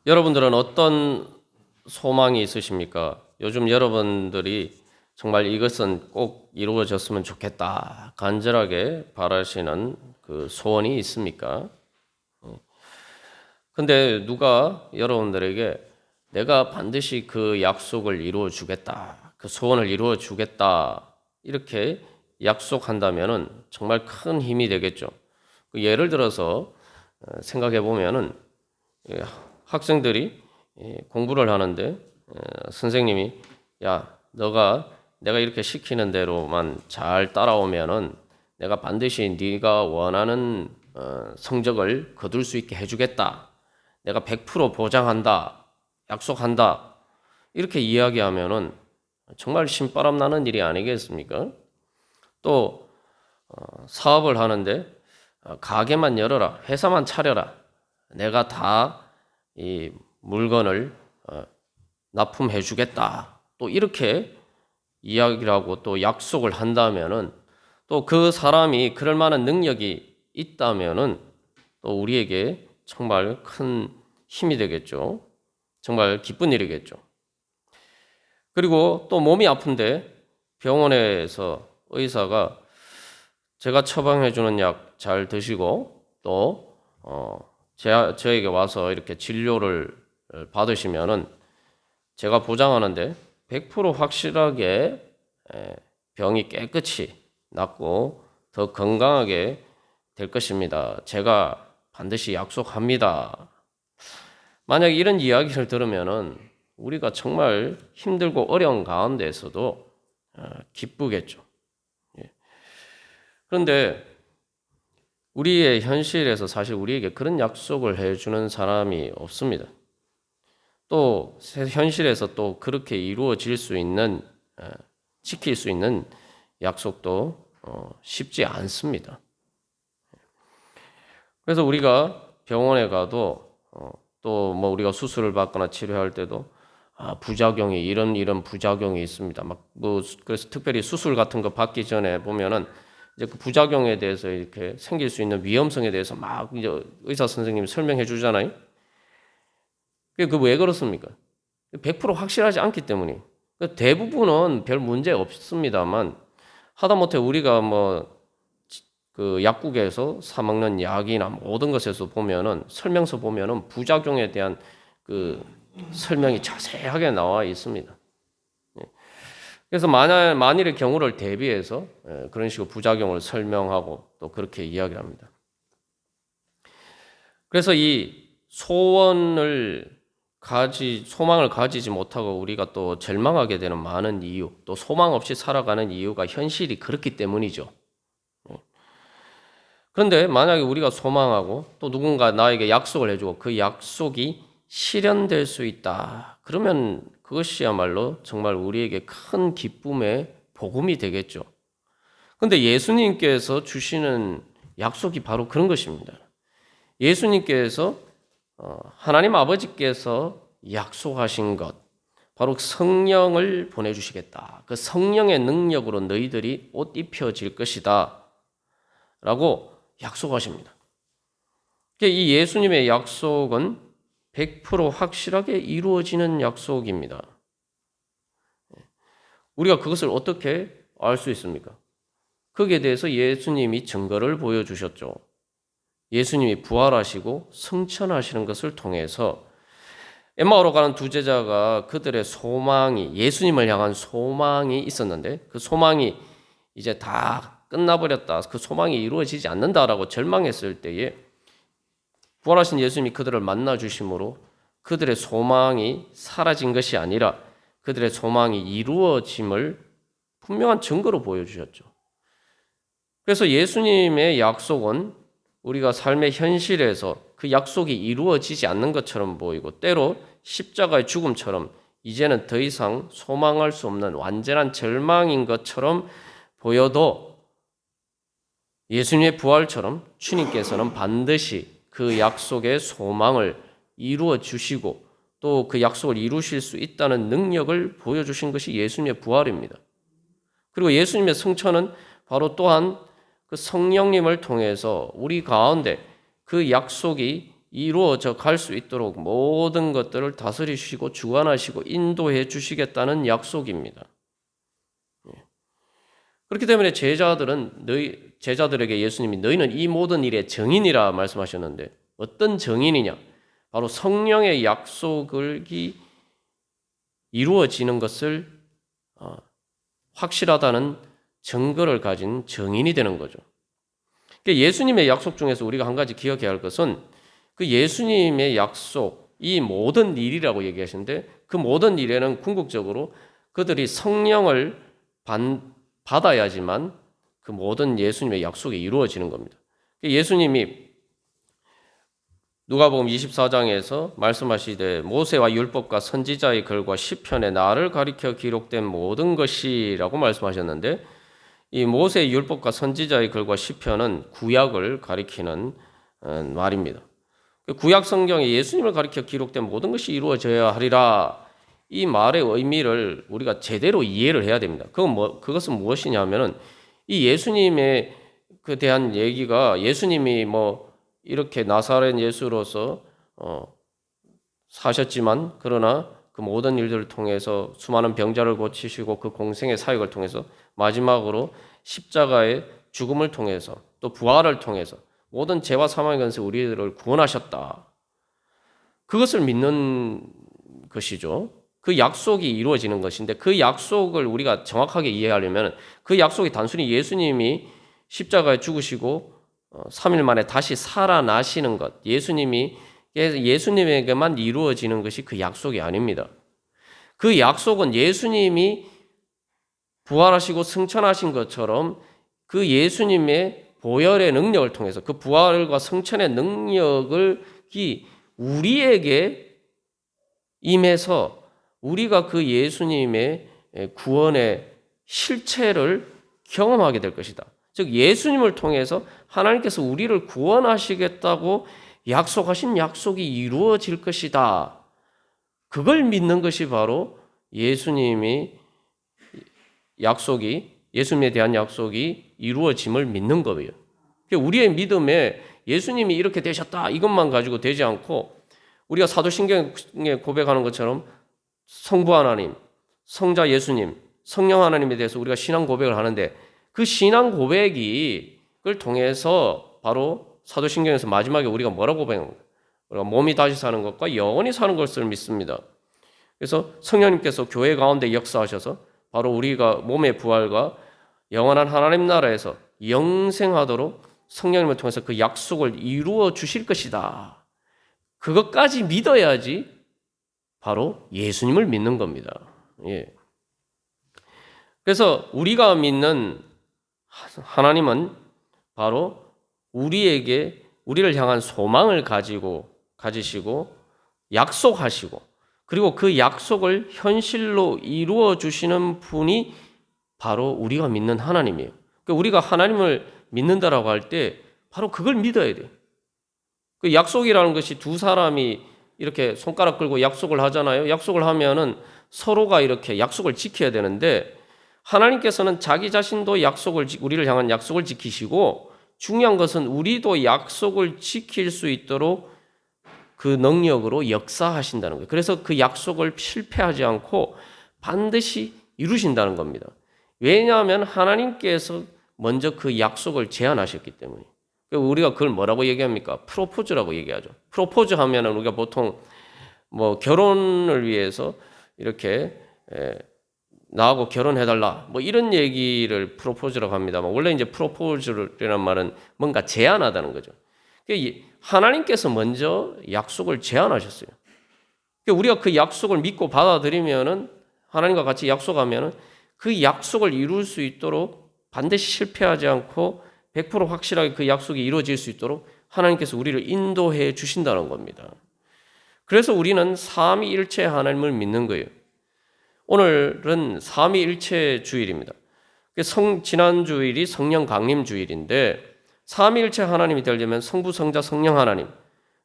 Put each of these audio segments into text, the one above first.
여러분들은 어떤 소망이 있으십니까? 요즘 여러분들이 정말 이것은 꼭 이루어졌으면 좋겠다, 간절하게 바라시는 그 소원이 있습니까? 근데 누가 여러분들에게 내가 반드시 그 약속을 이루어 주겠다, 그 소원을 이루어 주겠다, 이렇게 약속한다면은 정말 큰 힘이 되겠죠. 예를 들어서 생각해 보면은 학생들이 공부를 하는데 선생님이 야, 너가 내가 이렇게 시키는 대로만 잘 따라오면은 내가 반드시 네가 원하는 성적을 거둘 수 있게 해주겠다. 내가 100% 보장한다. 약속한다. 이렇게 이야기하면은 정말 신바람 나는 일이 아니겠습니까? 또 사업을 하는데 가게만 열어라. 회사만 차려라. 내가 다 이 물건을 납품해 주겠다. 또 이렇게 이야기를 하고 또 약속을 한다면은 또 그 사람이 그럴 만한 능력이 있다면은 또 우리에게 정말 큰 힘이 되겠죠. 정말 기쁜 일이겠죠. 그리고 또 몸이 아픈데 병원에서 의사가 제가 처방해 주는 약 잘 드시고 또 저에게 와서 이렇게 진료를 받으시면은 제가 보장하는데 100% 확실하게 병이 깨끗이 낫고 더 건강하게 될 것입니다. 제가 반드시 약속합니다. 만약 이런 이야기를 들으면은 우리가 정말 힘들고 어려운 가운데에서도 기쁘겠죠. 예. 그런데 우리의 현실에서 사실 우리에게 그런 약속을 해주는 사람이 없습니다. 또 현실에서 또 그렇게 이루어질 수 있는 지킬 수 있는 약속도 쉽지 않습니다. 그래서 우리가 병원에 가도 또 뭐 우리가 수술을 받거나 치료할 때도 부작용이 이런 부작용이 있습니다. 막 뭐 그래서 특별히 수술 같은 거 받기 전에 보면은 이제 그 부작용에 대해서 이렇게 생길 수 있는 위험성에 대해서 막 이제 의사 선생님이 설명해 주잖아요. 그게 왜 그렇습니까? 100% 확실하지 않기 때문에. 대부분은 별 문제 없습니다만 하다못해 우리가 뭐 그 약국에서 사 먹는 약이나 모든 것에서 보면은 설명서 보면은 부작용에 대한 그 설명이 자세하게 나와 있습니다. 그래서 만일의 경우를 대비해서 그런 식으로 부작용을 설명하고 또 그렇게 이야기를 합니다. 그래서 이 소망을 가지지 못하고 우리가 또 절망하게 되는 많은 이유, 또 소망 없이 살아가는 이유가 현실이 그렇기 때문이죠. 그런데 만약에 우리가 소망하고 또 누군가 나에게 약속을 해주고 그 약속이 실현될 수 있다. 그러면 그것이야말로 정말 우리에게 큰 기쁨의 복음이 되겠죠. 그런데 예수님께서 주시는 약속이 바로 그런 것입니다. 예수님께서 하나님 아버지께서 약속하신 것, 바로 성령을 보내주시겠다. 그 성령의 능력으로 너희들이 옷 입혀질 것이다. 라고 약속하십니다. 이 예수님의 약속은 100% 확실하게 이루어지는 약속입니다. 우리가 그것을 어떻게 알 수 있습니까? 거기에 대해서 예수님이 증거를 보여주셨죠. 예수님이 부활하시고 승천하시는 것을 통해서 엠마오로 가는 두 제자가 그들의 소망이 예수님을 향한 소망이 있었는데 그 소망이 이제 다 끝나버렸다. 그 소망이 이루어지지 않는다라고 절망했을 때에 부활하신 예수님이 그들을 만나 주심으로 그들의 소망이 사라진 것이 아니라 그들의 소망이 이루어짐을 분명한 증거로 보여주셨죠. 그래서 예수님의 약속은 우리가 삶의 현실에서 그 약속이 이루어지지 않는 것처럼 보이고 때로 십자가의 죽음처럼 이제는 더 이상 소망할 수 없는 완전한 절망인 것처럼 보여도 예수님의 부활처럼 주님께서는 반드시 그 약속의 소망을 이루어 주시고 또 그 약속을 이루실 수 있다는 능력을 보여주신 것이 예수님의 부활입니다. 그리고 예수님의 승천은 바로 또한 그 성령님을 통해서 우리 가운데 그 약속이 이루어져 갈 수 있도록 모든 것들을 다스리시고 주관하시고 인도해 주시겠다는 약속입니다. 그렇기 때문에 제자들에게 예수님이 너희는 이 모든 일의 증인이라 말씀하셨는데 어떤 증인이냐? 바로 성령의 약속이 이루어지는 것을 확실하다는 증거를 가진 증인이 되는 거죠. 예수님의 약속 중에서 우리가 한 가지 기억해야 할 것은 그 예수님의 약속, 이 모든 일이라고 얘기하시는데 그 모든 일에는 궁극적으로 그들이 성령을 받아야지만 그 모든 예수님의 약속이 이루어지는 겁니다. 예수님이 누가복음 24장에서 말씀하시되 모세와 율법과 선지자의 글과 시편에 나를 가리켜 기록된 모든 것이라고 말씀하셨는데 이 모세의 율법과 선지자의 글과 시편은 구약을 가리키는 말입니다. 구약 성경에 예수님을 가리켜 기록된 모든 것이 이루어져야 하리라. 이 말의 의미를 우리가 제대로 이해를 해야 됩니다. 그것은 무엇이냐면은 이 예수님에 그 대한 얘기가 예수님이 이렇게 나사렛 예수로서 사셨지만 그러나 그 모든 일들을 통해서 수많은 병자를 고치시고 그 공생의 사역을 통해서 마지막으로 십자가의 죽음을 통해서 또 부활을 통해서 모든 죄와 사망의 권세 우리들을 구원하셨다. 그것을 믿는 것이죠. 그 약속이 이루어지는 것인데 그 약속을 우리가 정확하게 이해하려면 그 약속이 단순히 예수님이 십자가에 죽으시고 3일 만에 다시 살아나시는 것, 예수님에게만 이루어지는 것이 그 약속이 아닙니다. 그 약속은 예수님이 부활하시고 승천하신 것처럼 그 예수님의 보혈의 능력을 통해서 그 부활과 승천의 능력을 우리에게 임해서 우리가 그 예수님의 구원의 실체를 경험하게 될 것이다. 즉 예수님을 통해서 하나님께서 우리를 구원하시겠다고 약속하신 약속이 이루어질 것이다. 그걸 믿는 것이 바로 예수님에 대한 약속이 이루어짐을 믿는 거예요. 우리의 믿음에 예수님이 이렇게 되셨다 이것만 가지고 되지 않고 우리가 사도신경에 고백하는 것처럼 성부 하나님, 성자 예수님, 성령 하나님에 대해서 우리가 신앙 고백을 하는데 그 신앙 고백을 통해서 바로 사도신경에서 마지막에 우리가 뭐라고 고백합니까? 우리가 몸이 다시 사는 것과 영원히 사는 것을 믿습니다. 그래서 성령님께서 교회 가운데 역사하셔서 바로 우리가 몸의 부활과 영원한 하나님 나라에서 영생하도록 성령님을 통해서 그 약속을 이루어 주실 것이다. 그것까지 믿어야지 바로 예수님을 믿는 겁니다. 예. 그래서 우리가 믿는 하나님은 바로 우리를 향한 소망을 가지시고 약속하시고 그리고 그 약속을 현실로 이루어 주시는 분이 바로 우리가 믿는 하나님이에요. 그러니까 우리가 하나님을 믿는다라고 할 때 바로 그걸 믿어야 돼요. 그 약속이라는 것이 두 사람이 이렇게 손가락 끌고 약속을 하잖아요. 약속을 하면은 서로가 이렇게 약속을 지켜야 되는데 하나님께서는 자기 자신도 우리를 향한 약속을 지키시고 중요한 것은 우리도 약속을 지킬 수 있도록 그 능력으로 역사하신다는 거예요. 그래서 그 약속을 실패하지 않고 반드시 이루신다는 겁니다. 왜냐하면 하나님께서 먼저 그 약속을 제안하셨기 때문에. 우리가 그걸 뭐라고 얘기합니까? 프로포즈라고 얘기하죠. 프로포즈 하면은 우리가 보통 결혼을 위해서 이렇게 나하고 결혼해달라 이런 얘기를 프로포즈라고 합니다만 원래 이제 프로포즈라는 말은 뭔가 제안하다는 거죠. 하나님께서 먼저 약속을 제안하셨어요. 우리가 그 약속을 믿고 받아들이면은 하나님과 같이 약속하면은 그 약속을 이룰 수 있도록 반드시 실패하지 않고 100% 확실하게 그 약속이 이루어질 수 있도록 하나님께서 우리를 인도해 주신다는 겁니다. 그래서 우리는 삼위일체 하나님을 믿는 거예요. 오늘은 삼위일체 주일입니다. 지난 주일이 성령 강림 주일인데 삼위일체 하나님이 되려면 성부, 성자, 성령 하나님.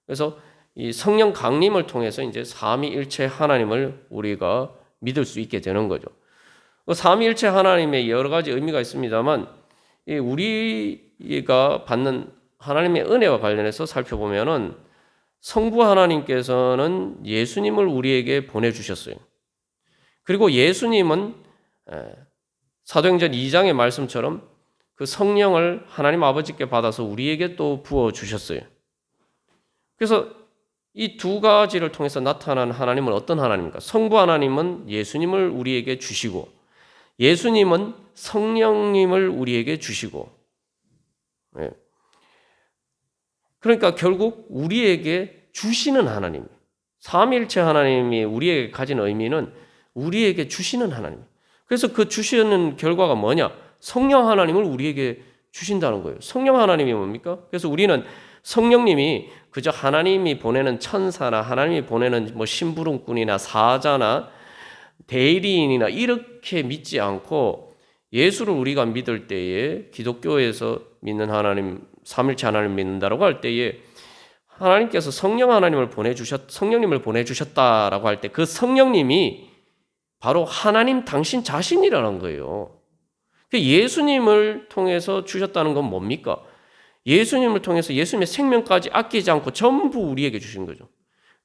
그래서 이 성령 강림을 통해서 이제 삼위일체 하나님을 우리가 믿을 수 있게 되는 거죠. 삼위일체 하나님의 여러 가지 의미가 있습니다만 우리가 받는 하나님의 은혜와 관련해서 살펴보면은 성부 하나님께서는 예수님을 우리에게 보내주셨어요. 그리고 예수님은 사도행전 2장의 말씀처럼 그 성령을 하나님 아버지께 받아서 우리에게 또 부어주셨어요. 그래서 이 두 가지를 통해서 나타난 하나님은 어떤 하나님입니까? 성부 하나님은 예수님을 우리에게 주시고 예수님은 성령님을 우리에게 주시고 그러니까 결국 우리에게 주시는 하나님, 삼위일체 하나님이 우리에게 가진 의미는 우리에게 주시는 하나님. 그래서 그 주시는 결과가 뭐냐? 성령 하나님을 우리에게 주신다는 거예요. 성령 하나님이 뭡니까? 그래서 우리는 성령님이 그저 하나님이 보내는 천사나 하나님이 보내는 뭐 심부름꾼이나 사자나 대리인이나 이렇게 믿지 않고 예수를 우리가 믿을 때에 기독교에서 믿는 하나님, 삼일체 하나님 믿는다라고 할 때에 하나님께서 성령님을 보내주셨다라고 할 때 그 성령님이 바로 하나님 당신 자신이라는 거예요. 예수님을 통해서 주셨다는 건 뭡니까? 예수님을 통해서 예수님의 생명까지 아끼지 않고 전부 우리에게 주신 거죠.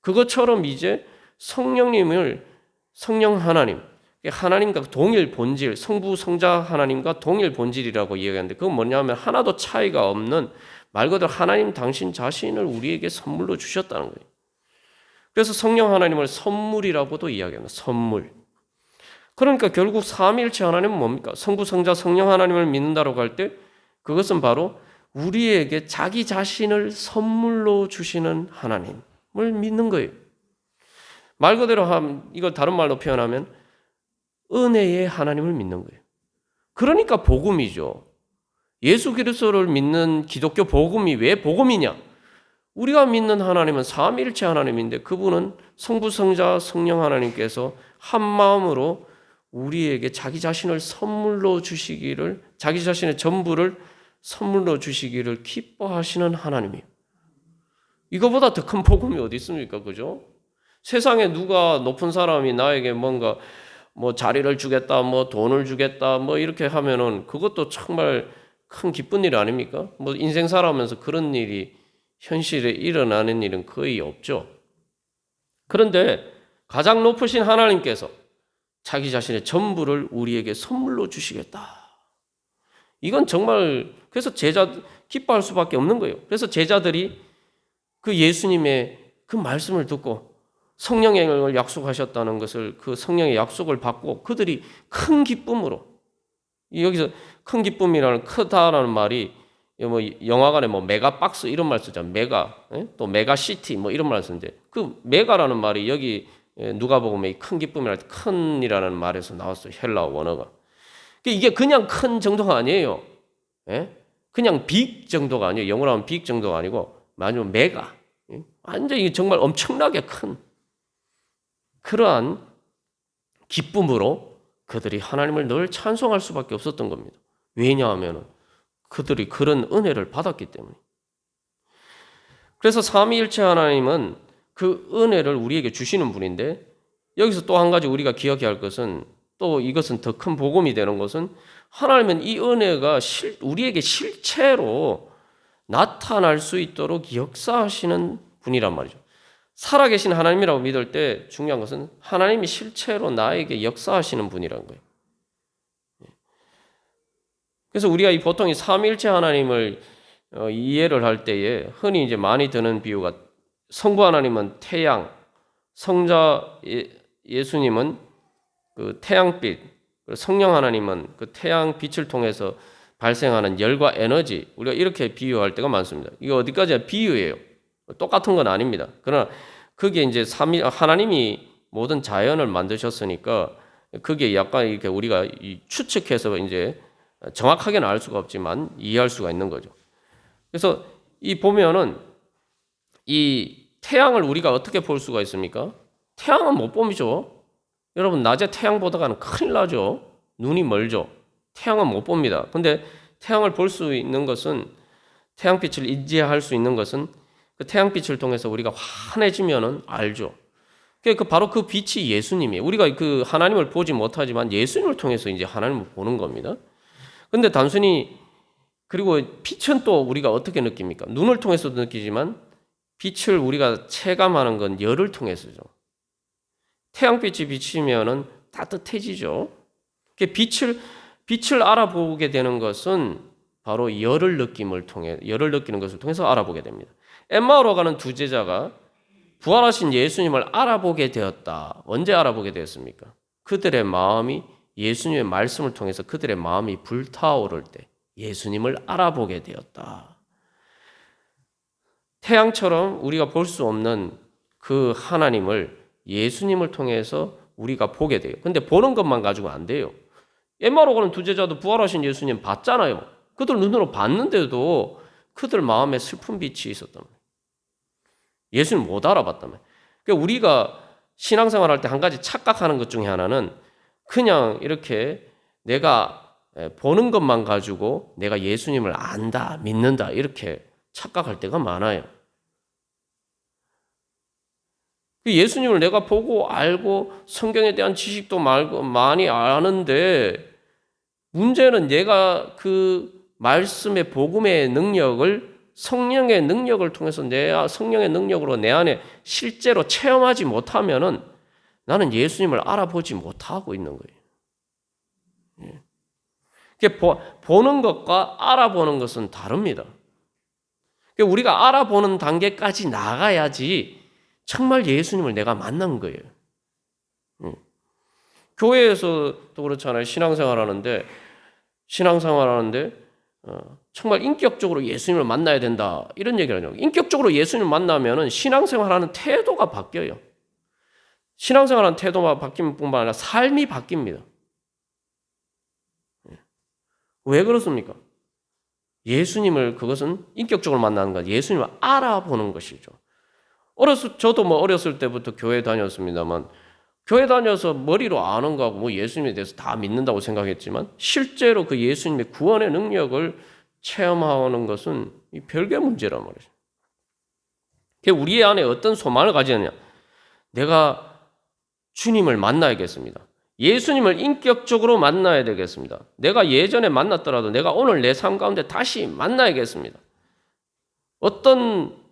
그것처럼 이제 성령님을 성령 하나님, 하나님과 동일 본질, 성부 성자 하나님과 동일 본질이라고 이야기하는데 그건 뭐냐면 하나도 차이가 없는 말 그대로 하나님 당신 자신을 우리에게 선물로 주셨다는 거예요. 그래서 성령 하나님을 선물이라고도 이야기합니다. 선물. 그러니까 결국 삼위일체 하나님은 뭡니까? 성부 성자 성령 하나님을 믿는다고 할 때 그것은 바로 우리에게 자기 자신을 선물로 주시는 하나님을 믿는 거예요. 말 그대로 이걸 다른 말로 표현하면 은혜의 하나님을 믿는 거예요. 그러니까 복음이죠. 예수 그리스도를 믿는 기독교 복음이 왜 복음이냐? 우리가 믿는 하나님은 삼위일체 하나님인데 그분은 성부 성자 성령 하나님께서 한 마음으로 우리에게 자기 자신을 선물로 주시기를, 자기 자신의 전부를 선물로 주시기를 기뻐하시는 하나님이에요. 이거보다 더 큰 복음이 어디 있습니까? 그죠? 세상에 누가 높은 사람이 나에게 뭔가 뭐 자리를 주겠다, 뭐 돈을 주겠다, 뭐 이렇게 하면은 그것도 정말 큰 기쁜 일 아닙니까? 뭐 인생 살아가면서 그런 일이 현실에 일어나는 일은 거의 없죠. 그런데 가장 높으신 하나님께서 자기 자신의 전부를 우리에게 선물로 주시겠다. 이건 정말 그래서 제자 기뻐할 수밖에 없는 거예요. 그래서 제자들이 그 예수님의 그 말씀을 듣고 성령을 약속하셨다는 것을 그 성령의 약속을 받고 그들이 큰 기쁨으로 여기서 큰 기쁨이라는 크다라는 말이 뭐 영화관에 뭐 메가박스 이런 말 쓰잖아요. 메가 또 메가시티 뭐 이런 말 쓰는데 그 메가라는 말이 여기 누가복음에 큰 기쁨이랄 때 큰이라는 말에서 나왔어요. 헬라어 원어가. 이게 그냥 큰 정도가 아니에요. 그냥 빅 정도가 아니에요. 영어로 하면 빅 정도가 아니고 아니면 메가. 완전히 정말 엄청나게 큰 그러한 기쁨으로 그들이 하나님을 늘 찬송할 수밖에 없었던 겁니다. 왜냐하면 그들이 그런 은혜를 받았기 때문에. 그래서 삼위일체 하나님은 그 은혜를 우리에게 주시는 분인데 여기서 또 한 가지 우리가 기억해야 할 것은 또 이것은 더 큰 복음이 되는 것은 하나님은 이 은혜가 우리에게 실체로 나타날 수 있도록 역사하시는 분이란 말이죠. 살아계신 하나님이라고 믿을 때 중요한 것은 하나님이 실체로 나에게 역사하시는 분이라는 거예요. 그래서 우리가 보통 이 삼위일체 하나님을 이해를 할 때에 흔히 이제 많이 드는 비유가 성부 하나님은 태양, 성자 예수님은 그 태양빛, 성령 하나님은 그 태양빛을 통해서 발생하는 열과 에너지, 우리가 이렇게 비유할 때가 많습니다. 이게 어디까지나 비유예요. 똑같은 건 아닙니다. 그러나 그게 이제 하나님이 모든 자연을 만드셨으니까 그게 약간 이렇게 우리가 추측해서 이제 정확하게는 알 수가 없지만 이해할 수가 있는 거죠. 그래서 이 보면은 이 태양을 우리가 어떻게 볼 수가 있습니까? 태양은 못 봅니다. 여러분 낮에 태양 보다가는 큰일 나죠. 눈이 멀죠. 태양은 못 봅니다. 근데 태양을 볼 수 있는 것은 태양빛을 인지할 수 있는 것은 그 태양빛을 통해서 우리가 환해지면은 알죠. 바로 그 빛이 예수님이에요. 우리가 그 하나님을 보지 못하지만 예수님을 통해서 이제 하나님을 보는 겁니다. 근데 단순히 그리고 빛은 또 우리가 어떻게 느낍니까? 눈을 통해서도 느끼지만 빛을 우리가 체감하는 건 열을 통해서죠. 태양빛이 비치면은 따뜻해지죠. 빛을 알아보게 되는 것은 바로 열을 느끼는 것을 통해서 알아보게 됩니다. 엠마오로 가는 두 제자가 부활하신 예수님을 알아보게 되었다. 언제 알아보게 되었습니까? 그들의 마음이 예수님의 말씀을 통해서 그들의 마음이 불타오를 때 예수님을 알아보게 되었다. 태양처럼 우리가 볼 수 없는 그 하나님을 예수님을 통해서 우리가 보게 돼요. 근데 보는 것만 가지고 안 돼요. 엠마오로 가는 두 제자도 부활하신 예수님 봤잖아요. 그들 눈으로 봤는데도 그들 마음에 슬픈 빛이 있었단 말이에요. 예수님 못 알아봤다며. 그러니까 우리가 신앙생활 할 때 한 가지 착각하는 것 중에 하나는 그냥 이렇게 내가 보는 것만 가지고 내가 예수님을 안다, 믿는다 이렇게 착각할 때가 많아요. 예수님을 내가 보고 알고 성경에 대한 지식도 많이 아는데 문제는 내가 그 말씀의 복음의 능력을 성령의 능력을 통해서 성령의 능력으로 내 안에 실제로 체험하지 못하면은 나는 예수님을 알아보지 못하고 있는 거예요. 보는 것과 알아보는 것은 다릅니다. 우리가 알아보는 단계까지 나가야지 정말 예수님을 내가 만난 거예요. 교회에서도 그렇잖아요. 신앙생활 하는데 정말 인격적으로 예수님을 만나야 된다. 이런 얘기를 하냐고. 인격적으로 예수님을 만나면은 신앙생활하는 태도가 바뀌어요. 신앙생활하는 태도가 바뀌는 뿐만 아니라 삶이 바뀝니다. 왜 그렇습니까? 예수님을 그것은 인격적으로 만나는 것, 예수님을 알아보는 것이죠. 저도 어렸을 때부터 교회 다녔습니다만 교회 다녀서 머리로 아는 거하고 예수님에 대해서 다 믿는다고 생각했지만 실제로 그 예수님의 구원의 능력을 체험하는 것은 별개 문제란 말이죠. 우리 안에 어떤 소망을 가지느냐? 내가 주님을 만나야겠습니다. 예수님을 인격적으로 만나야 되겠습니다. 내가 예전에 만났더라도 내가 오늘 내 삶 가운데 다시 만나야겠습니다. 어떤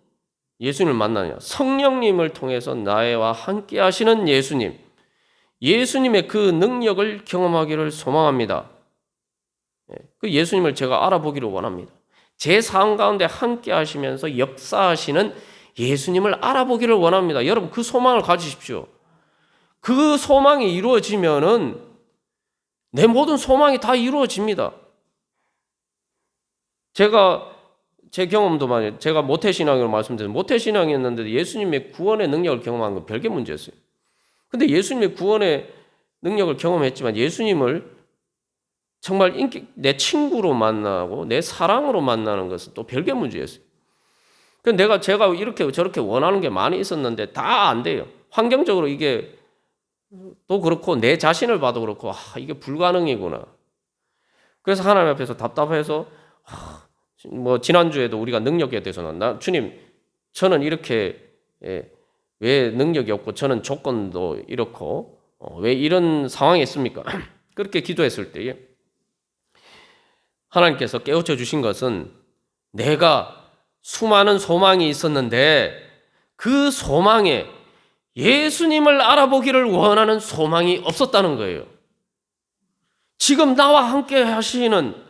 예수님을 만나느냐? 성령님을 통해서 나와 함께 하시는 예수님의 그 능력을 경험하기를 소망합니다. 그 예수님을 제가 알아보기를 원합니다. 제 삶 가운데 함께 하시면서 역사하시는 예수님을 알아보기를 원합니다. 여러분 그 소망을 가지십시오. 그 소망이 이루어지면은 내 모든 소망이 다 이루어집니다. 제 경험도 많이, 제가 모태신앙으로 말씀드렸는데 모태신앙이었는데 예수님의 구원의 능력을 경험한 건 별개 문제였어요. 근데 예수님의 구원의 능력을 경험했지만 예수님을 정말 내 친구로 만나고 내 사랑으로 만나는 것은 또 별개 문제였어요. 제가 이렇게 저렇게 원하는 게 많이 있었는데 다 안 돼요. 환경적으로 이게 또 그렇고 내 자신을 봐도 그렇고 이게 불가능이구나. 그래서 하나님 앞에서 답답해서 지난주에도 우리가 능력에 대해서는 주님 저는 이렇게 왜 능력이 없고 저는 조건도 이렇고 왜 이런 상황이 있습니까? 그렇게 기도했을 때에 하나님께서 깨우쳐 주신 것은 내가 수많은 소망이 있었는데 그 소망에 예수님을 알아보기를 원하는 소망이 없었다는 거예요. 지금 나와 함께 하시는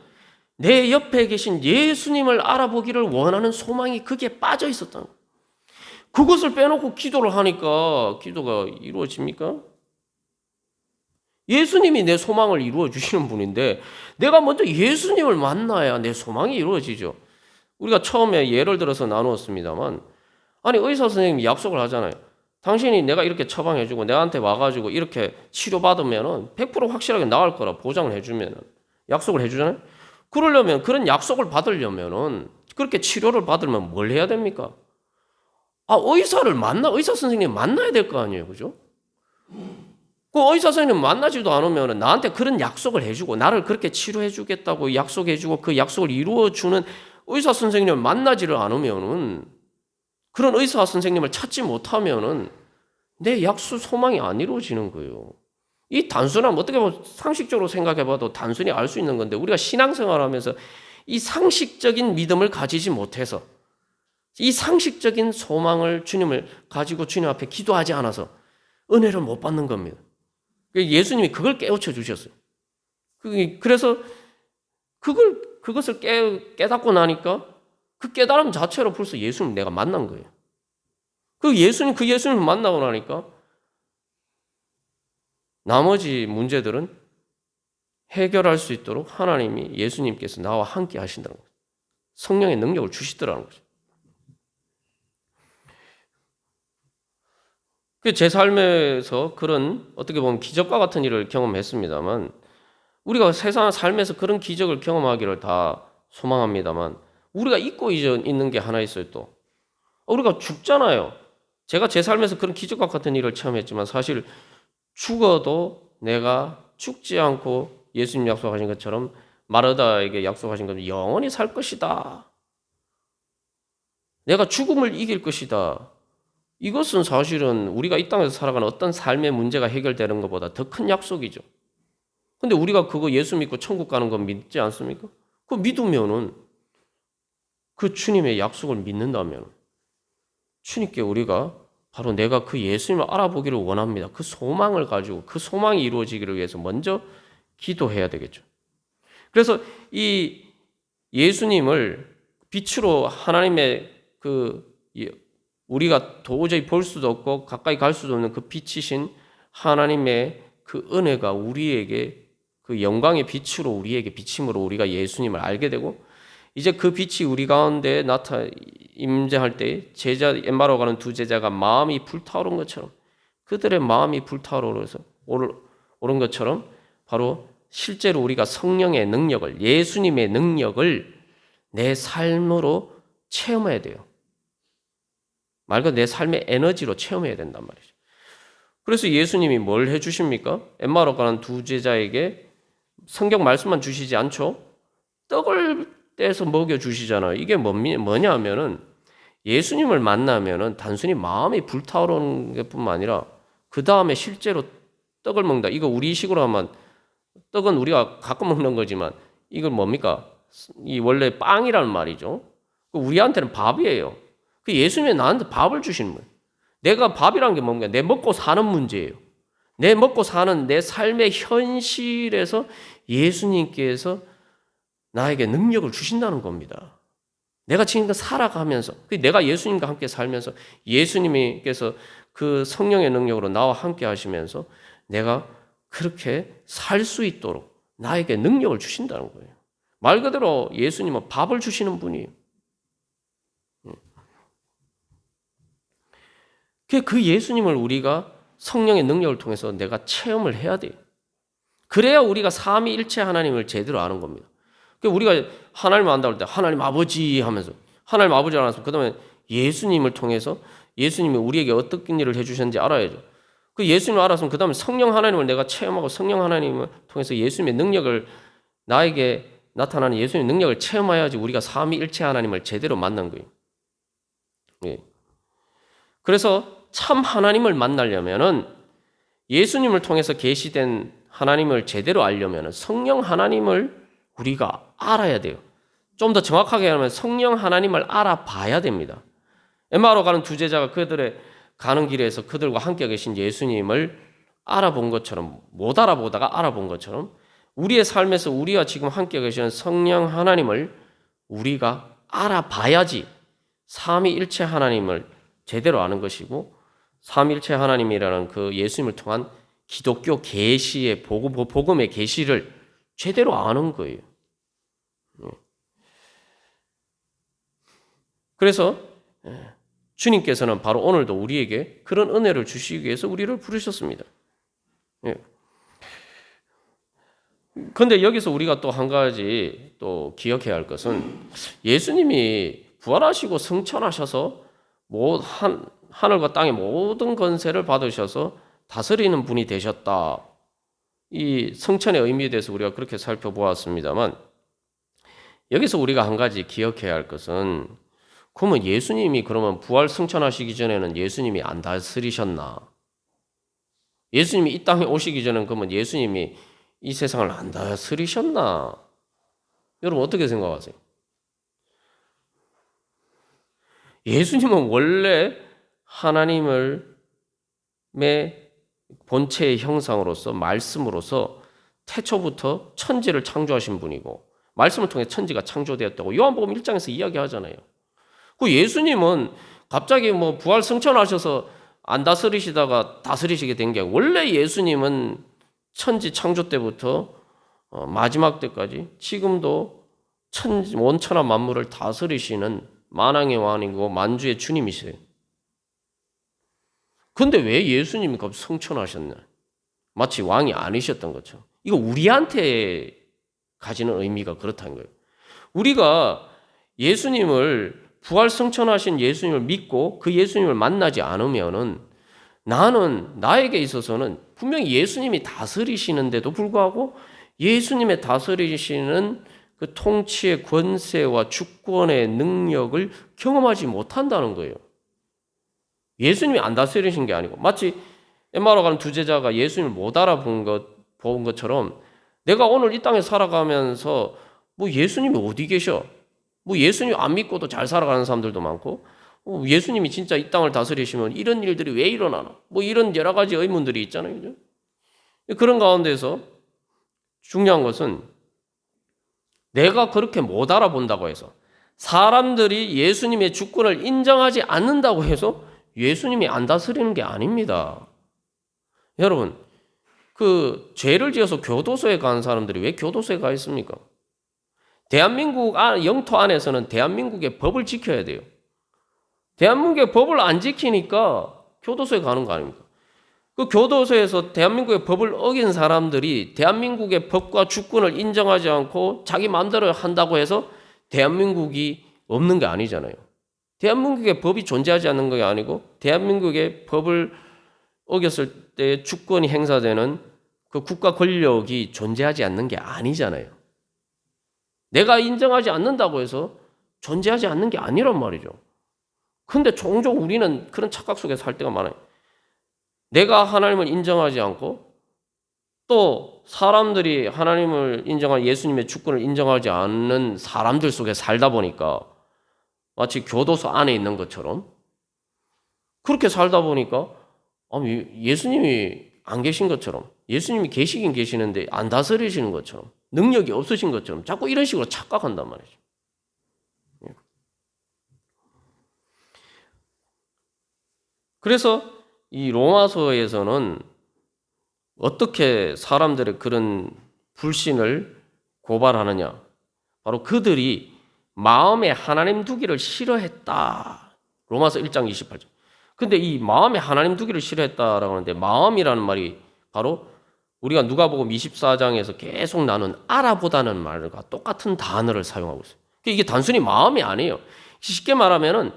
내 옆에 계신 예수님을 알아보기를 원하는 소망이 거기에 빠져 있었다는 거예요. 그것을 빼놓고 기도를 하니까 기도가 이루어집니까? 예수님이 내 소망을 이루어 주시는 분인데 내가 먼저 예수님을 만나야 내 소망이 이루어지죠. 우리가 처음에 예를 들어서 나누었습니다만 의사 선생님이 약속을 하잖아요. 당신이 내가 이렇게 처방해주고 내한테 와가지고 이렇게 치료받으면 100% 확실하게 나을 거라 보장을 해주면 약속을 해주잖아요. 그런 약속을 받으려면은 그렇게 치료를 받으면 뭘 해야 됩니까? 의사 선생님 만나야 될 거 아니에요. 그죠? 그 의사 선생님 만나지도 않으면 나한테 그런 약속을 해주고 나를 그렇게 치료해주겠다고 약속해주고 그 약속을 이루어주는 의사 선생님을 만나지를 않으면은 그런 의사 선생님을 찾지 못하면은 내 약속 소망이 안 이루어지는 거예요. 이 단순함 어떻게 보면 상식적으로 생각해봐도 단순히 알 수 있는 건데 우리가 신앙생활하면서 이 상식적인 믿음을 가지지 못해서 이 상식적인 소망을 주님을 가지고 주님 앞에 기도하지 않아서 은혜를 못 받는 겁니다. 예수님이 그걸 깨우쳐 주셨어요. 그래서 그것을 깨닫고 나니까 그 깨달음 자체로 벌써 예수님 내가 만난 거예요. 그 예수님을 만나고 나니까 나머지 문제들은 해결할 수 있도록 하나님이 예수님께서 나와 함께 하신다는 거죠. 성령의 능력을 주시더라는 거죠. 제 삶에서 그런 어떻게 보면 기적과 같은 일을 경험했습니다만 우리가 세상 삶에서 그런 기적을 경험하기를 다 소망합니다만 우리가 잊고 있는 게 하나 있어요 또. 우리가 죽잖아요. 제가 제 삶에서 그런 기적과 같은 일을 체험했지만 사실 죽어도 내가 죽지 않고 예수님 약속하신 것처럼 마르다에게 약속하신 것처럼 영원히 살 것이다. 내가 죽음을 이길 것이다. 이것은 사실은 우리가 이 땅에서 살아가는 어떤 삶의 문제가 해결되는 것보다 더 큰 약속이죠. 근데 우리가 그거 예수 믿고 천국 가는 건 믿지 않습니까? 그거 믿으면은 그 주님의 약속을 믿는다면 주님께 우리가 바로 내가 그 예수님을 알아보기를 원합니다. 그 소망을 가지고 그 소망이 이루어지기를 위해서 먼저 기도해야 되겠죠. 그래서 이 예수님을 빛으로 하나님의 우리가 도저히 볼 수도 없고 가까이 갈 수도 없는 그 빛이신 하나님의 그 은혜가 우리에게 그 영광의 빛으로 우리에게 비침으로 우리가 예수님을 알게 되고 이제 그 빛이 우리 가운데 임재할 때 엠마오 가는 두 제자가 마음이 불타오른 것처럼 그들의 마음이 불타오르서 오른 것처럼 바로 실제로 우리가 성령의 능력을 예수님의 능력을 내 삶으로 체험해야 돼요. 말 그대로 내 삶의 에너지로 체험해야 된단 말이죠. 그래서 예수님이 뭘 해주십니까? 엠마오 가는 두 제자에게 성경 말씀만 주시지 않죠? 떡을 떼서 먹여주시잖아요. 이게 뭐냐 하면은 예수님을 만나면은 단순히 마음이 불타오르는 것뿐만 아니라 그 다음에 실제로 떡을 먹는다. 이거 우리식으로 하면 떡은 우리가 가끔 먹는 거지만 이걸 뭡니까? 이 원래 빵이라는 말이죠. 우리한테는 밥이에요. 그 예수님이 나한테 밥을 주시는 거예요. 내가 밥이라는 게 뭔가 내 먹고 사는 문제예요. 내 먹고 사는 내 삶의 현실에서 예수님께서 나에게 능력을 주신다는 겁니다. 내가 지금 살아가면서 내가 예수님과 함께 살면서 예수님께서 그 성령의 능력으로 나와 함께 하시면서 내가 그렇게 살 수 있도록 나에게 능력을 주신다는 거예요. 말 그대로 예수님은 밥을 주시는 분이에요. 그 예수님을 우리가 성령의 능력을 통해서 내가 체험을 해야 돼요. 그래야 우리가 삼위일체 하나님을 제대로 아는 겁니다. 우리가 하나님을 안다고 할 때 하나님 아버지 하면서 하나님 아버지 알아서 그다음에 예수님을 통해서 예수님이 우리에게 어떤 일을 해주셨는지 알아야죠. 그 예수님을 알았으면 그다음에 성령 하나님을 내가 체험하고 성령 하나님을 통해서 예수님의 능력을 나에게 나타나는 예수님의 능력을 체험해야지 우리가 삼위일체 하나님을 제대로 만난 거예요. 예. 그래서 참 하나님을 만나려면은 예수님을 통해서 계시된 하나님을 제대로 알려면은 성령 하나님을 우리가 알아야 돼요. 좀 더 정확하게 하면 성령 하나님을 알아봐야 됩니다. 엠마오로 가는 두 제자가 그들의 가는 길에서 그들과 함께 계신 예수님을 알아본 것처럼 못 알아보다가 알아본 것처럼 우리의 삶에서 우리와 지금 함께 계시는 성령 하나님을 우리가 알아봐야지 삼위일체 하나님을 제대로 아는 것이고 삼위일체 하나님이라는 그 예수님을 통한 기독교 계시의 복음의 계시를 제대로 아는 거예요. 그래서 주님께서는 바로 오늘도 우리에게 그런 은혜를 주시기 위해서 우리를 부르셨습니다. 그런데 여기서 우리가 또 한 가지 또 기억해야 할 것은 예수님이 부활하시고 승천하셔서 하늘과 땅의 모든 권세를 받으셔서 다스리는 분이 되셨다. 이 승천의 의미에 대해서 우리가 그렇게 살펴보았습니다만 여기서 우리가 한 가지 기억해야 할 것은 그러면 예수님이 그러면 부활 승천하시기 전에는 예수님이 안 다스리셨나? 예수님이 이 땅에 오시기 전에는 그러면 예수님이 이 세상을 안 다스리셨나? 여러분 어떻게 생각하세요? 예수님은 원래 하나님의 본체의 형상으로서 말씀으로서 태초부터 천지를 창조하신 분이고 말씀을 통해 천지가 창조되었다고 요한복음 1장에서 이야기하잖아요. 그 예수님은 갑자기 뭐 부활 승천하셔서 안 다스리시다가 다스리시게 된 게 원래 예수님은 천지 창조 때부터 마지막 때까지 지금도 원천하 만물을 다스리시는 만왕의 왕이고 만주의 주님이세요. 근데 왜 예수님이 갑자기 승천하셨나? 마치 왕이 아니셨던 것처럼. 이거 우리한테 가지는 의미가 그렇다는 거예요. 우리가 예수님을 부활 승천하신 예수님을 믿고 그 예수님을 만나지 않으면은 나에게 있어서는 분명히 예수님이 다스리시는데도 불구하고 예수님의 다스리시는 그 통치의 권세와 주권의 능력을 경험하지 못한다는 거예요. 예수님이 안 다스리신 게 아니고 마치 엠마오로 가는 두 제자가 예수님을 못 알아본 것처럼 내가 오늘 이 땅에 살아가면서 뭐 예수님이 어디 계셔? 뭐 예수님 안 믿고도 잘 살아가는 사람들도 많고 예수님이 진짜 이 땅을 다스리시면 이런 일들이 왜 일어나나? 뭐 이런 여러 가지 의문들이 있잖아요. 그죠? 그런 가운데서 중요한 것은 내가 그렇게 못 알아본다고 해서 사람들이 예수님의 주권을 인정하지 않는다고 해서 예수님이 안 다스리는 게 아닙니다. 여러분, 그 죄를 지어서 교도소에 간 사람들이 왜 교도소에 가 있습니까? 대한민국 영토 안에서는 대한민국의 법을 지켜야 돼요. 대한민국의 법을 안 지키니까 교도소에 가는 거 아닙니까? 그 교도소에서 대한민국의 법을 어긴 사람들이 대한민국의 법과 주권을 인정하지 않고 자기 마음대로 한다고 해서 대한민국이 없는 게 아니잖아요. 대한민국의 법이 존재하지 않는 게 아니고 대한민국의 법을 어겼을 때 주권이 행사되는 그 국가 권력이 존재하지 않는 게 아니잖아요. 내가 인정하지 않는다고 해서 존재하지 않는 게 아니란 말이죠. 근데 종종 우리는 그런 착각 속에 살 때가 많아요. 내가 하나님을 인정하지 않고 또 사람들이 하나님을 인정한 예수님의 주권을 인정하지 않는 사람들 속에 살다 보니까 마치 교도소 안에 있는 것처럼 그렇게 살다 보니까 예수님이 안 계신 것처럼 예수님이 계시긴 계시는데 안 다스리시는 것처럼 능력이 없으신 것처럼 자꾸 이런 식으로 착각한단 말이죠. 그래서 이 로마서에서는 어떻게 사람들의 그런 불신을 고발하느냐. 바로 그들이 마음에 하나님 두기를 싫어했다. 로마서 1장 28절. 근데 이 마음에 하나님 두기를 싫어했다라고 하는데 마음이라는 말이 바로 우리가 누가복음 24장에서 계속 나눈 알아보다는 말과 똑같은 단어를 사용하고 있어요. 이게 단순히 마음이 아니에요. 쉽게 말하면은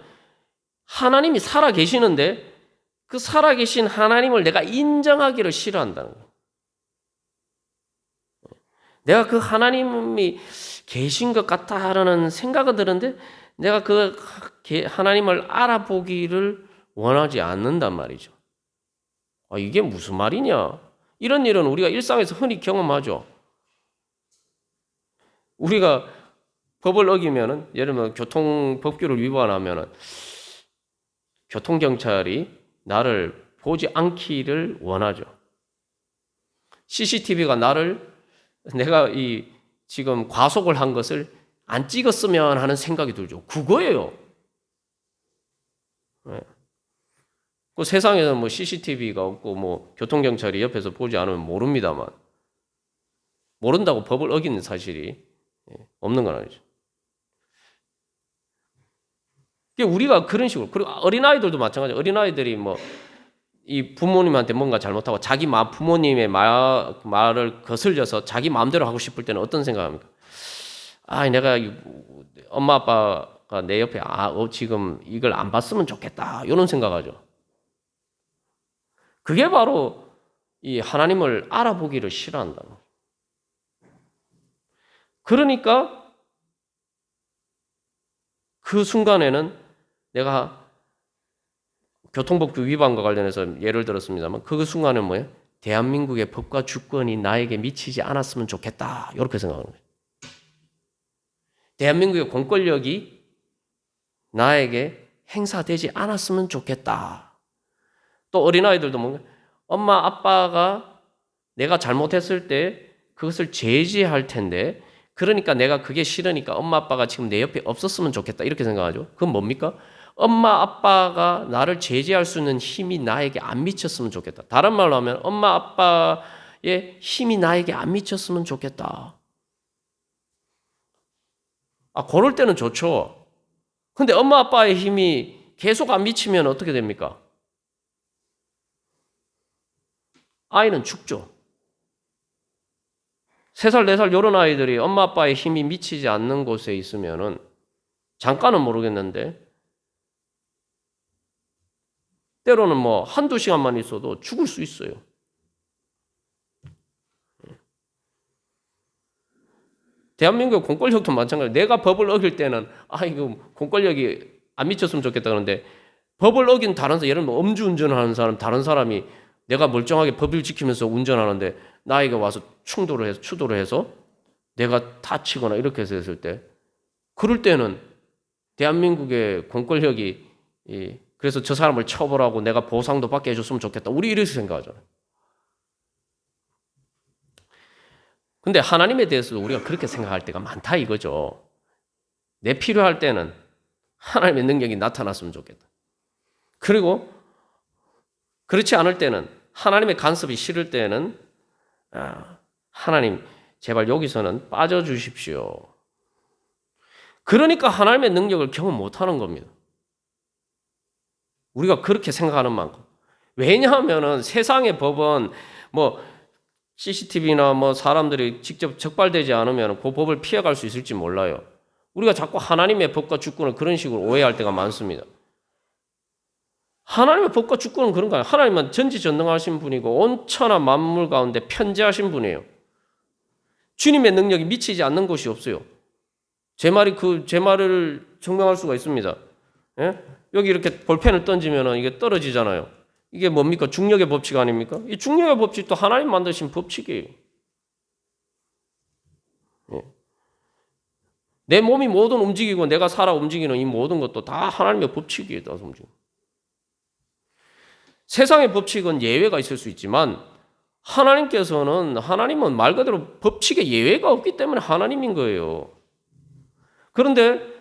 하나님이 살아 계시는데 그 살아계신 하나님을 내가 인정하기를 싫어한다는 거예요. 내가 그 하나님이 계신 것 같다라는 생각은 드는데 내가 그 하나님을 알아보기를 원하지 않는단 말이죠. 이게 무슨 말이냐? 이런 일은 우리가 일상에서 흔히 경험하죠. 우리가 법을 어기면은 예를 들면 교통법규를 위반하면은 교통경찰이 나를 보지 않기를 원하죠. CCTV가 내가 지금 과속을 한 것을 안 찍었으면 하는 생각이 들죠. 그거예요. 네. 그 세상에는 뭐 CCTV가 없고 뭐 교통경찰이 옆에서 보지 않으면 모릅니다만 모른다고 법을 어기는 사실이 없는 건 아니죠. 우리가 그런 식으로 그리고 어린아이들도 마찬가지예요. 어린아이들이 이 부모님한테 뭔가 잘못하고 자기 부모님의 말을 거슬려서 자기 마음대로 하고 싶을 때는 어떤 생각합니까? 내가 엄마 아빠가 내 옆에 지금 이걸 안 봤으면 좋겠다 이런 생각하죠. 그게 바로 이 하나님을 알아보기를 싫어한다. 그러니까 그 순간에는 내가 교통법규 위반과 관련해서 예를 들었습니다만 그 순간은 뭐예요? 대한민국의 법과 주권이 나에게 미치지 않았으면 좋겠다. 이렇게 생각하는 거예요. 대한민국의 공권력이 나에게 행사되지 않았으면 좋겠다. 또 어린아이들도 뭔가 엄마 아빠가 내가 잘못했을 때 그것을 제지할 텐데 그러니까 내가 그게 싫으니까 엄마 아빠가 지금 내 옆에 없었으면 좋겠다 이렇게 생각하죠. 그건 뭡니까? 엄마 아빠가 나를 제지할 수 있는 힘이 나에게 안 미쳤으면 좋겠다. 다른 말로 하면 엄마 아빠의 힘이 나에게 안 미쳤으면 좋겠다. 그럴 때는 좋죠. 근데 엄마 아빠의 힘이 계속 안 미치면 어떻게 됩니까? 아이는 죽죠. 3살, 4살 이런 아이들이 엄마 아빠의 힘이 미치지 않는 곳에 있으면은 잠깐은 모르겠는데 때로는 뭐 한두 시간만 있어도 죽을 수 있어요. 대한민국 공권력도 마찬가지예요. 내가 법을 어길 때는 이거 공권력이 안 미쳤으면 좋겠다 그러는데 법을 어긴 다른 사람, 예를 들면 음주운전을 하는 사람, 다른 사람이 내가 멀쩡하게 법을 지키면서 운전하는데 나에게 와서 추돌을 해서 내가 다치거나 이렇게 해서 했을 때 그럴 때는 대한민국의 공권력이 그래서 저 사람을 처벌하고 내가 보상도 받게 해줬으면 좋겠다. 우리 이렇게 생각하잖아요. 근데 하나님에 대해서도 우리가 그렇게 생각할 때가 많다 이거죠. 내 필요할 때는 하나님의 능력이 나타났으면 좋겠다. 그리고 그렇지 않을 때는 하나님의 간섭이 싫을 때는 하나님 제발 여기서는 빠져주십시오. 그러니까 하나님의 능력을 경험 못하는 겁니다. 우리가 그렇게 생각하는 만큼. 왜냐하면 세상의 법은 뭐 CCTV나 뭐 사람들이 직접 적발되지 않으면 그 법을 피해갈 수 있을지 몰라요. 우리가 자꾸 하나님의 법과 주권을 그런 식으로 오해할 때가 많습니다. 하나님의 법과 주권은 그런 거예요. 하나님은 전지전능하신 분이고 온 천하 만물 가운데 편재하신 분이에요. 주님의 능력이 미치지 않는 것이 없어요. 제 말을 증명할 수가 있습니다. 예? 여기 이렇게 볼펜을 던지면 이게 떨어지잖아요. 이게 뭡니까? 중력의 법칙 아닙니까? 이 중력의 법칙도 하나님 만드신 법칙이에요. 예. 내 몸이 모든 움직이고 내가 살아 움직이는 이 모든 것도 다 하나님의 법칙이에요. 다 움직이고. 세상의 법칙은 예외가 있을 수 있지만 하나님은 말 그대로 법칙에 예외가 없기 때문에 하나님인 거예요. 그런데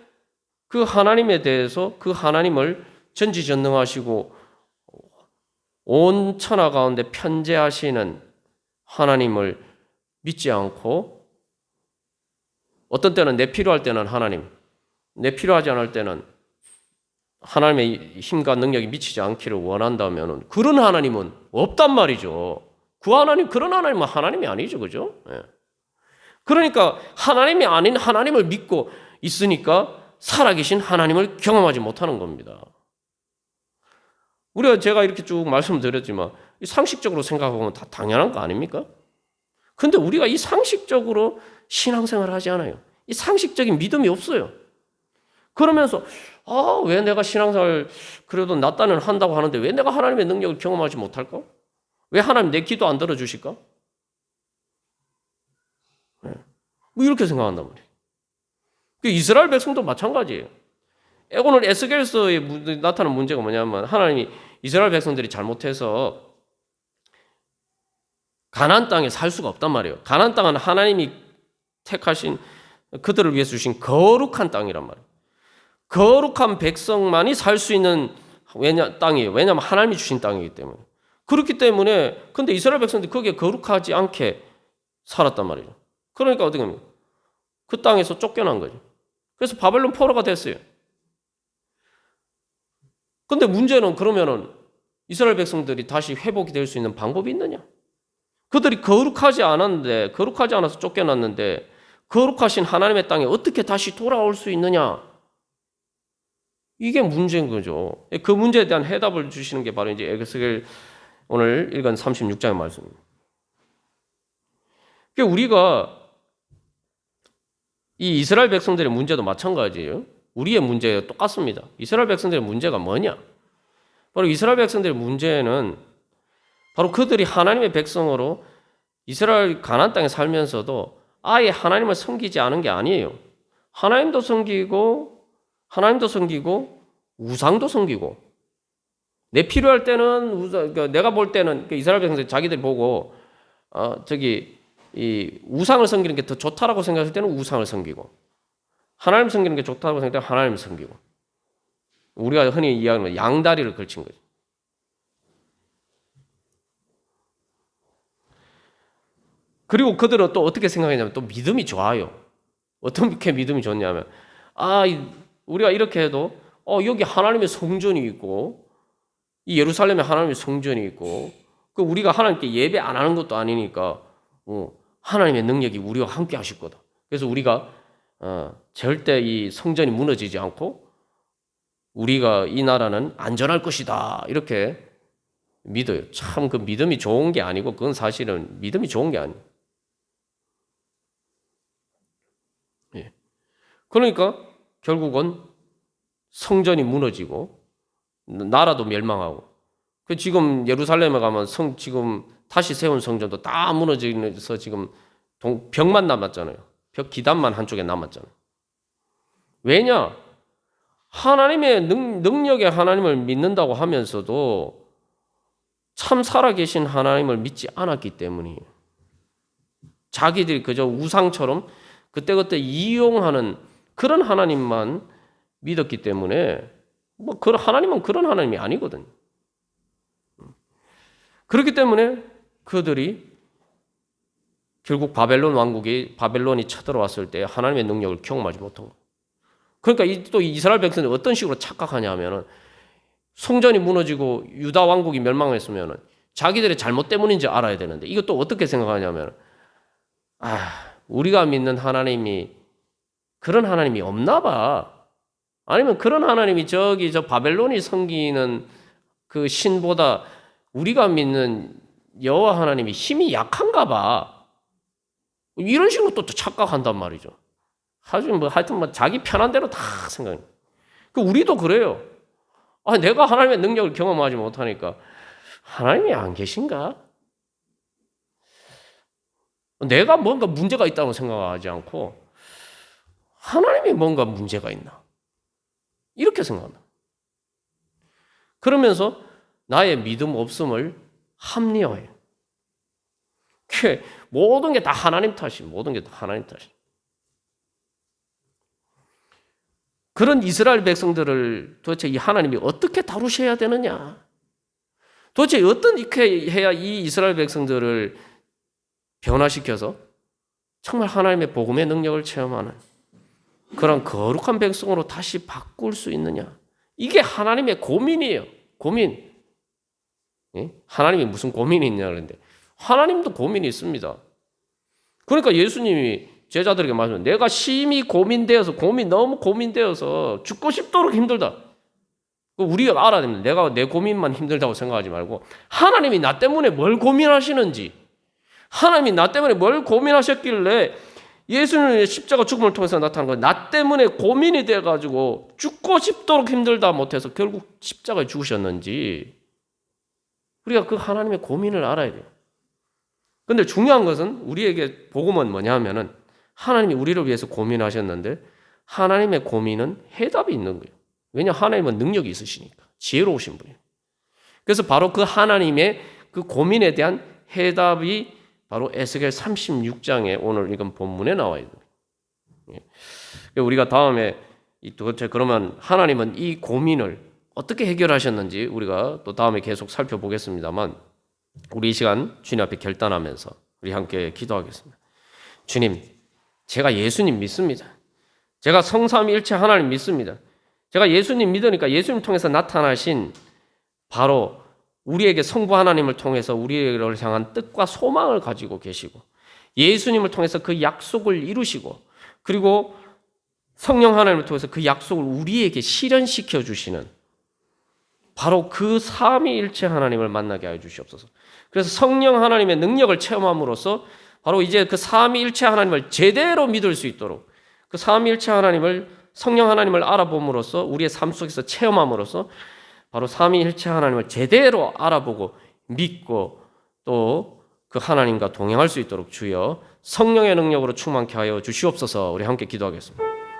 그 하나님에 대해서 그 하나님을 전지전능하시고 온 천하 가운데 편재하시는 하나님을 믿지 않고 어떤 때는 내 필요할 때는 하나님, 내 필요하지 않을 때는 하나님의 힘과 능력이 미치지 않기를 원한다면 그런 하나님은 없단 말이죠. 그런 하나님은 하나님이 아니죠. 그죠? 예. 그러니까 하나님이 아닌 하나님을 믿고 있으니까 살아계신 하나님을 경험하지 못하는 겁니다. 제가 이렇게 쭉 말씀드렸지만 상식적으로 생각하면 다 당연한 거 아닙니까? 근데 우리가 이 상식적으로 신앙생활을 하지 않아요. 이 상식적인 믿음이 없어요. 그러면서 왜 내가 신앙생활 그래도 나 딴에는 한다고 하는데 왜 내가 하나님의 능력을 경험하지 못할까? 왜 하나님 내 기도 안 들어주실까? 네. 뭐 이렇게 생각한단 말이에요. 이스라엘 백성도 마찬가지예요. 오늘 에스겔서에 나타나는 문제가 뭐냐면 하나님이 이스라엘 백성들이 잘못해서 가나안 땅에 살 수가 없단 말이에요. 가나안 땅은 하나님이 택하신 그들을 위해서 주신 거룩한 땅이란 말이에요. 거룩한 백성만이 살 수 있는 땅이에요. 왜냐하면 하나님이 주신 땅이기 때문에. 그렇기 때문에 근데 이스라엘 백성들이 거기에 거룩하지 않게 살았단 말이죠. 그러니까 어떻게 합니까? 그 땅에서 쫓겨난 거죠. 그래서 바벨론 포로가 됐어요. 근데 문제는 그러면은 이스라엘 백성들이 다시 회복이 될 수 있는 방법이 있느냐? 그들이 거룩하지 않아서 쫓겨났는데 거룩하신 하나님의 땅에 어떻게 다시 돌아올 수 있느냐? 이게 문제인 거죠. 그 문제에 대한 해답을 주시는 게 바로 이제 에스겔 오늘 읽은 36장의 말씀입니다. 우리가 이 이스라엘 백성들의 문제도 마찬가지예요. 우리의 문제와 똑같습니다. 이스라엘 백성들의 문제가 뭐냐? 바로 이스라엘 백성들의 문제는 바로 그들이 하나님의 백성으로 이스라엘 가나안 땅에 살면서도 아예 하나님을 섬기지 않은 게 아니에요. 하나님도 섬기고 우상도 섬기고, 내 필요할 때는 그러니까 내가 볼 때는 이스라엘 백성들 자기들이 보고 이 우상을 섬기는 게 더 좋다라고 생각할 때는 우상을 섬기고, 하나님 섬기는 게 좋다고 생각할 때는 하나님을 섬기고, 우리가 흔히 이야기하는 양다리를 걸친 거죠. 그리고 그들은 또 어떻게 생각했냐면 또 믿음이 좋아요. 어떻게 믿음이 좋냐면 우리가 이렇게 해도 여기 하나님의 성전이 있고 이 예루살렘에 하나님의 성전이 있고 그 우리가 하나님께 예배 안 하는 것도 아니니까 하나님의 능력이 우리와 함께 하실 거다. 그래서 우리가 절대 이 성전이 무너지지 않고 우리가 이 나라는 안전할 것이다. 이렇게 믿어요. 참 그 믿음이 좋은 게 아니고 그건 사실은 믿음이 좋은 게 아니에요. 예. 그러니까 결국은 성전이 무너지고 나라도 멸망하고 지금 예루살렘에 가면 지금 다시 세운 성전도 다 무너지면서 지금 벽만 남았잖아요. 벽 기단만 한쪽에 남았잖아요. 왜냐? 하나님의 능력의 하나님을 믿는다고 하면서도 참 살아계신 하나님을 믿지 않았기 때문이에요. 자기들이 그저 우상처럼 그때그때 이용하는 그런 하나님만 믿었기 때문에 하나님은 그런 하나님이 아니거든요. 그렇기 때문에 그들이 결국 바벨론이 쳐들어왔을 때 하나님의 능력을 경험하지 못한 거예요. 그러니까 또 이스라엘 백성들이 어떤 식으로 착각하냐 하면은 성전이 무너지고 유다 왕국이 멸망했으면은 자기들의 잘못 때문인지 알아야 되는데 이것도 어떻게 생각하냐면 우리가 믿는 하나님이 그런 하나님이 없나 봐. 아니면 그런 하나님이 저 바벨론이 섬기는 그 신보다 우리가 믿는 여호와 하나님이 힘이 약한가 봐. 이런 식으로 또 착각한단 말이죠. 하여튼 자기 편한 대로 다 생각해요. 우리도 그래요. 내가 하나님의 능력을 경험하지 못하니까 하나님이 안 계신가? 내가 뭔가 문제가 있다고 생각하지 않고 하나님이 뭔가 문제가 있나? 이렇게 생각합니다. 그러면서 나의 믿음 없음을 합리화해요. 모든 게 다 하나님 탓이. 그런 이스라엘 백성들을 도대체 이 하나님이 어떻게 다루셔야 되느냐? 도대체 어떻게 해야 이 이스라엘 백성들을 변화시켜서 정말 하나님의 복음의 능력을 체험하는 그런 거룩한 백성으로 다시 바꿀 수 있느냐? 이게 하나님의 고민이에요. 고민. 하나님이 무슨 고민이 있냐 그러는데 하나님도 고민이 있습니다. 그러니까 예수님이 제자들에게 말하면 내가 심히 너무 고민되어서 죽고 싶도록 힘들다. 우리가 알아야 됩니다. 내가 내 고민만 힘들다고 생각하지 말고 하나님이 나 때문에 뭘 고민하시는지, 하나님이 나 때문에 뭘 고민하셨길래 예수님의 십자가 죽음을 통해서 나타난 거 나 때문에 고민이 돼가지고 죽고 싶도록 힘들다 못해서 결국 십자가에 죽으셨는지 우리가 그 하나님의 고민을 알아야 돼요. 그런데 중요한 것은 우리에게 복음은 뭐냐 하면은 하나님이 우리를 위해서 고민하셨는데 하나님의 고민은 해답이 있는 거예요. 왜냐 하나님은 능력이 있으시니까 지혜로우신 분이에요. 그래서 바로 그 하나님의 그 고민에 대한 해답이 바로 에스겔 36장에 오늘 이건 본문에 나와 있는 거예요. 우리가 다음에 도대체 그러면 하나님은 이 고민을 어떻게 해결하셨는지 우리가 또 다음에 계속 살펴보겠습니다만 우리 이 시간 주님 앞에 결단하면서 우리 함께 기도하겠습니다. 주님, 제가 예수님 믿습니다. 제가 성삼위일체 하나님 믿습니다. 제가 예수님 믿으니까 예수님 통해서 나타나신 바로 우리에게 성부 하나님을 통해서 우리를 향한 뜻과 소망을 가지고 계시고 예수님을 통해서 그 약속을 이루시고 그리고 성령 하나님을 통해서 그 약속을 우리에게 실현시켜 주시는 바로 그 삼위일체 하나님을 만나게 하여 주시옵소서. 그래서 성령 하나님의 능력을 체험함으로써 바로 이제 그 삼위일체 하나님을 제대로 믿을 수 있도록 그 삼위일체 하나님을 성령 하나님을 알아봄으로써 우리의 삶 속에서 체험함으로써 바로 삼위일체 하나님을 제대로 알아보고 믿고 또 그 하나님과 동행할 수 있도록 주여 성령의 능력으로 충만케 하여 주시옵소서. 우리 함께 기도하겠습니다.